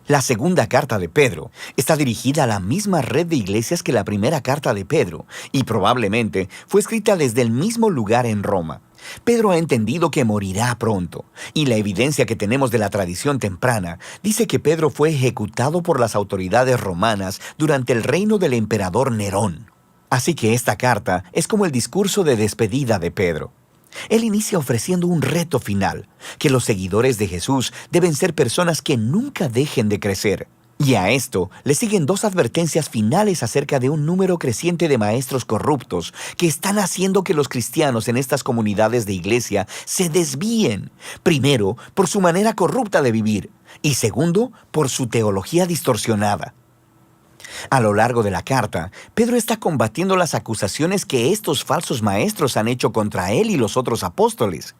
La segunda carta de Pedro está dirigida a la misma red de iglesias que la primera carta de Pedro, y probablemente fue escrita desde el mismo lugar en Roma. Pedro ha entendido que morirá pronto, y la evidencia que tenemos de la tradición temprana dice que Pedro fue ejecutado por las autoridades romanas durante el reino del emperador Nerón. Así que esta carta es como el discurso de despedida de Pedro. Él inicia ofreciendo un reto final, que los seguidores de Jesús deben ser personas que nunca dejen de crecer. Y a esto le siguen dos advertencias finales acerca de un número creciente de maestros corruptos que están haciendo que los cristianos en estas comunidades de iglesia se desvíen. Primero, por su manera corrupta de vivir, y segundo, por su teología distorsionada. A lo largo de la carta, Pedro está combatiendo las acusaciones que estos falsos maestros han hecho contra él y los otros apóstoles.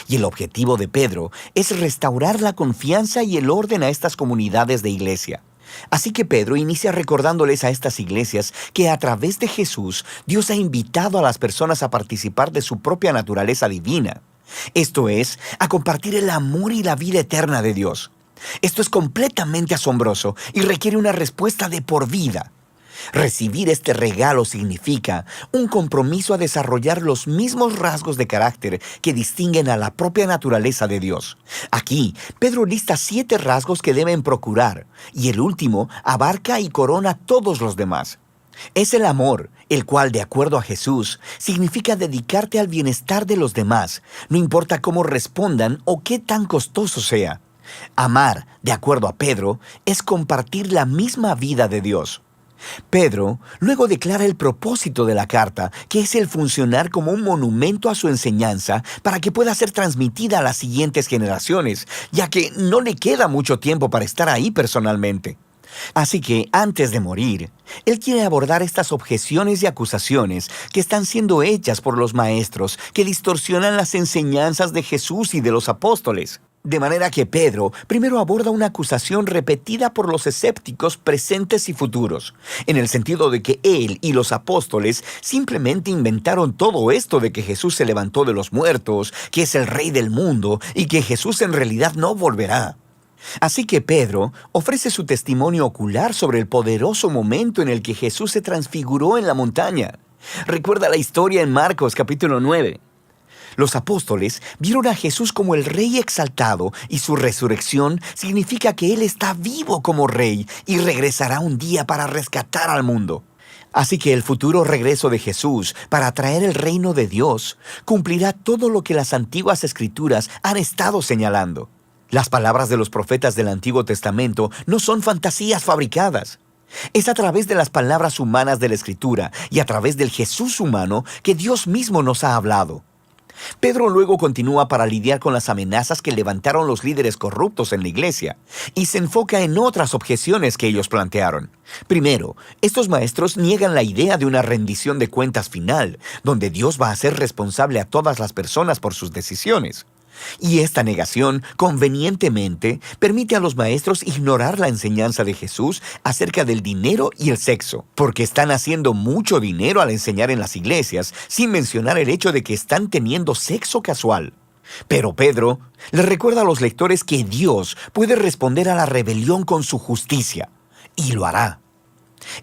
Y el objetivo de Pedro es restaurar la confianza y el orden a estas comunidades de iglesia. Así que Pedro inicia recordándoles a estas iglesias que a través de Jesús, Dios ha invitado a las personas a participar de su propia naturaleza divina. Esto es, a compartir el amor y la vida eterna de Dios. Esto es completamente asombroso y requiere una respuesta de por vida. Recibir este regalo significa un compromiso a desarrollar los mismos rasgos de carácter que distinguen a la propia naturaleza de Dios. Aquí, Pedro lista 7 rasgos que deben procurar, y el último abarca y corona todos los demás. Es el amor, el cual, de acuerdo a Jesús, significa dedicarte al bienestar de los demás, no importa cómo respondan o qué tan costoso sea. Amar, de acuerdo a Pedro, es compartir la misma vida de Dios. Pedro luego declara el propósito de la carta, que es el funcionar como un monumento a su enseñanza para que pueda ser transmitida a las siguientes generaciones, ya que no le queda mucho tiempo para estar ahí personalmente. Así que, antes de morir, él quiere abordar estas objeciones y acusaciones que están siendo hechas por los maestros que distorsionan las enseñanzas de Jesús y de los apóstoles. De manera que Pedro primero aborda una acusación repetida por los escépticos presentes y futuros, en el sentido de que él y los apóstoles simplemente inventaron todo esto de que Jesús se levantó de los muertos, que es el Rey del mundo y que Jesús en realidad no volverá. Así que Pedro ofrece su testimonio ocular sobre el poderoso momento en el que Jesús se transfiguró en la montaña. Recuerda la historia en Marcos capítulo 9. Los apóstoles vieron a Jesús como el Rey exaltado y su resurrección significa que Él está vivo como Rey y regresará un día para rescatar al mundo. Así que el futuro regreso de Jesús para traer el reino de Dios cumplirá todo lo que las antiguas escrituras han estado señalando. Las palabras de los profetas del Antiguo Testamento no son fantasías fabricadas. Es a través de las palabras humanas de la Escritura y a través del Jesús humano que Dios mismo nos ha hablado. Pedro luego continúa para lidiar con las amenazas que levantaron los líderes corruptos en la iglesia y se enfoca en otras objeciones que ellos plantearon. Primero, estos maestros niegan la idea de una rendición de cuentas final, donde Dios va a ser responsable a todas las personas por sus decisiones. Y esta negación, convenientemente, permite a los maestros ignorar la enseñanza de Jesús acerca del dinero y el sexo, porque están haciendo mucho dinero al enseñar en las iglesias, sin mencionar el hecho de que están teniendo sexo casual. Pero Pedro le recuerda a los lectores que Dios puede responder a la rebelión con su justicia, y lo hará.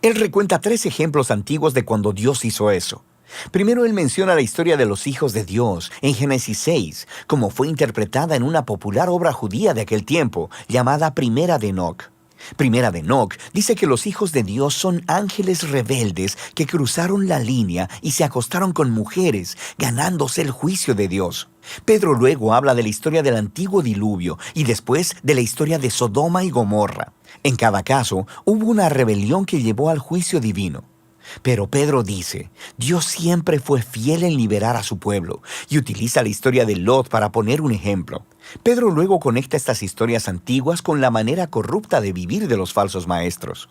Él recuenta 3 ejemplos antiguos de cuando Dios hizo eso. Primero, él menciona la historia de los hijos de Dios en Génesis 6, como fue interpretada en una popular obra judía de aquel tiempo, llamada Primera de Enoc. Primera de Enoc dice que los hijos de Dios son ángeles rebeldes que cruzaron la línea y se acostaron con mujeres, ganándose el juicio de Dios. Pedro luego habla de la historia del antiguo diluvio y después de la historia de Sodoma y Gomorra. En cada caso, hubo una rebelión que llevó al juicio divino. Pero Pedro dice, Dios siempre fue fiel en liberar a su pueblo y utiliza la historia de Lot para poner un ejemplo. Pedro luego conecta estas historias antiguas con la manera corrupta de vivir de los falsos maestros.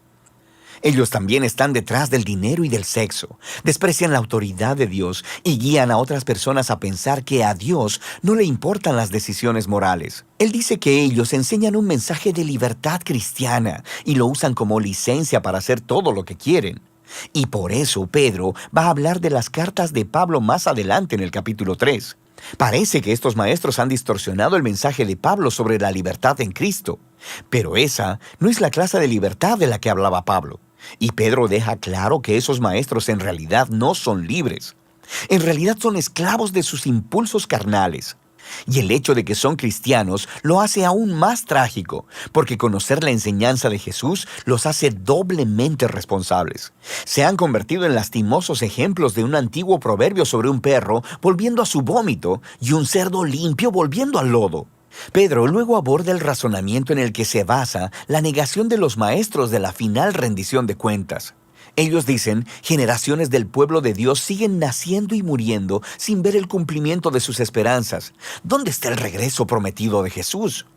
Ellos también están detrás del dinero y del sexo, desprecian la autoridad de Dios y guían a otras personas a pensar que a Dios no le importan las decisiones morales. Él dice que ellos enseñan un mensaje de libertad cristiana y lo usan como licencia para hacer todo lo que quieren. Y por eso Pedro va a hablar de las cartas de Pablo más adelante en el capítulo 3. Parece que estos maestros han distorsionado el mensaje de Pablo sobre la libertad en Cristo. Pero esa no es la clase de libertad de la que hablaba Pablo. Y Pedro deja claro que esos maestros en realidad no son libres. En realidad son esclavos de sus impulsos carnales. Y el hecho de que son cristianos lo hace aún más trágico, porque conocer la enseñanza de Jesús los hace doblemente responsables. Se han convertido en lastimosos ejemplos de un antiguo proverbio sobre un perro volviendo a su vómito y un cerdo limpio volviendo al lodo. Pedro luego aborda el razonamiento en el que se basa la negación de los maestros de la final rendición de cuentas. Ellos dicen, generaciones del pueblo de Dios siguen naciendo y muriendo sin ver el cumplimiento de sus esperanzas. ¿Dónde está el regreso prometido de Jesús?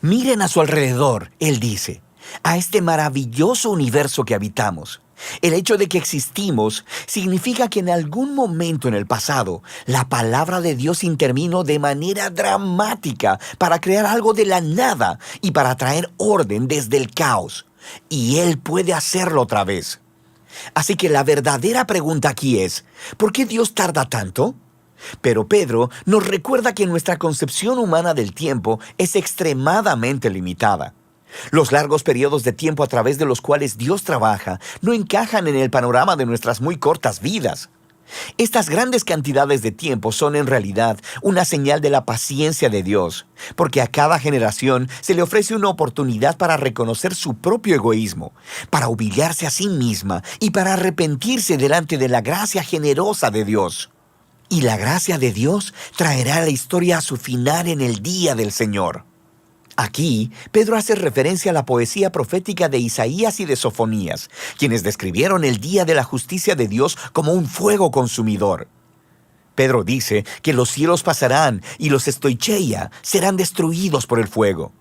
Miren a su alrededor, él dice, a este maravilloso universo que habitamos. El hecho de que existimos significa que en algún momento en el pasado, la palabra de Dios intervino de manera dramática para crear algo de la nada y para traer orden desde el caos. Y Él puede hacerlo otra vez. Así que la verdadera pregunta aquí es, ¿por qué Dios tarda tanto? Pero Pedro nos recuerda que nuestra concepción humana del tiempo es extremadamente limitada. Los largos periodos de tiempo a través de los cuales Dios trabaja no encajan en el panorama de nuestras muy cortas vidas. Estas grandes cantidades de tiempo son en realidad una señal de la paciencia de Dios, porque a cada generación se le ofrece una oportunidad para reconocer su propio egoísmo, para humillarse a sí misma y para arrepentirse delante de la gracia generosa de Dios. Y la gracia de Dios traerá la historia a su final en el día del Señor. Aquí, Pedro hace referencia a la poesía profética de Isaías y de Sofonías, quienes describieron el día de la justicia de Dios como un fuego consumidor. Pedro dice que los cielos pasarán y los estoicheia serán destruidos por el fuego.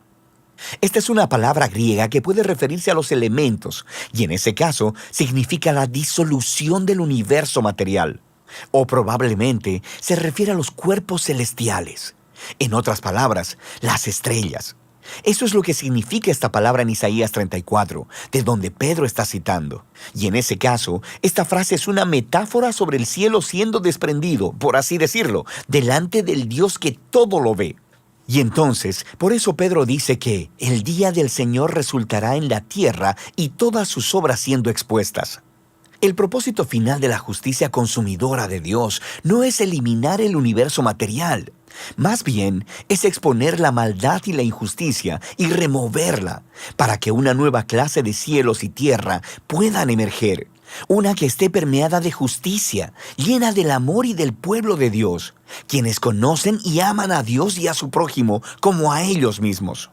Esta es una palabra griega que puede referirse a los elementos, y en ese caso significa la disolución del universo material. O probablemente se refiere a los cuerpos celestiales. En otras palabras, las estrellas. Eso es lo que significa esta palabra en Isaías 34, de donde Pedro está citando. Y en ese caso, esta frase es una metáfora sobre el cielo siendo desprendido, por así decirlo, delante del Dios que todo lo ve. Y entonces, por eso Pedro dice que el día del Señor resultará en la tierra y todas sus obras siendo expuestas. El propósito final de la justicia consumidora de Dios no es eliminar el universo material. Más bien, es exponer la maldad y la injusticia y removerla para que una nueva clase de cielos y tierra puedan emerger. Una que esté permeada de justicia, llena del amor y del pueblo de Dios, quienes conocen y aman a Dios y a su prójimo como a ellos mismos.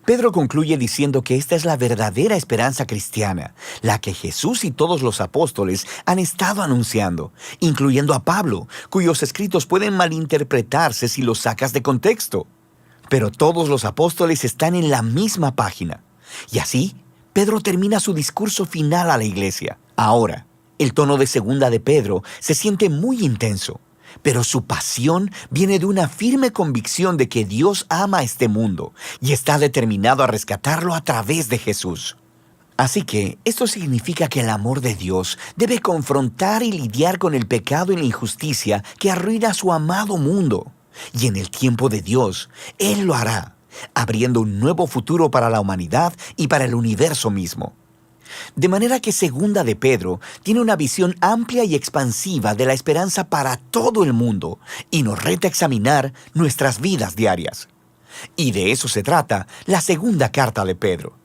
Pedro concluye diciendo que esta es la verdadera esperanza cristiana, la que Jesús y todos los apóstoles han estado anunciando, incluyendo a Pablo, cuyos escritos pueden malinterpretarse si los sacas de contexto. Pero todos los apóstoles están en la misma página. Y así, Pedro termina su discurso final a la iglesia. Ahora, el tono de segunda de Pedro se siente muy intenso. Pero su pasión viene de una firme convicción de que Dios ama a este mundo y está determinado a rescatarlo a través de Jesús. Así que esto significa que el amor de Dios debe confrontar y lidiar con el pecado y la injusticia que arruina su amado mundo. Y en el tiempo de Dios, Él lo hará, abriendo un nuevo futuro para la humanidad y para el universo mismo. De manera que segunda de Pedro tiene una visión amplia y expansiva de la esperanza para todo el mundo y nos reta a examinar nuestras vidas diarias. Y de eso se trata la segunda carta de Pedro.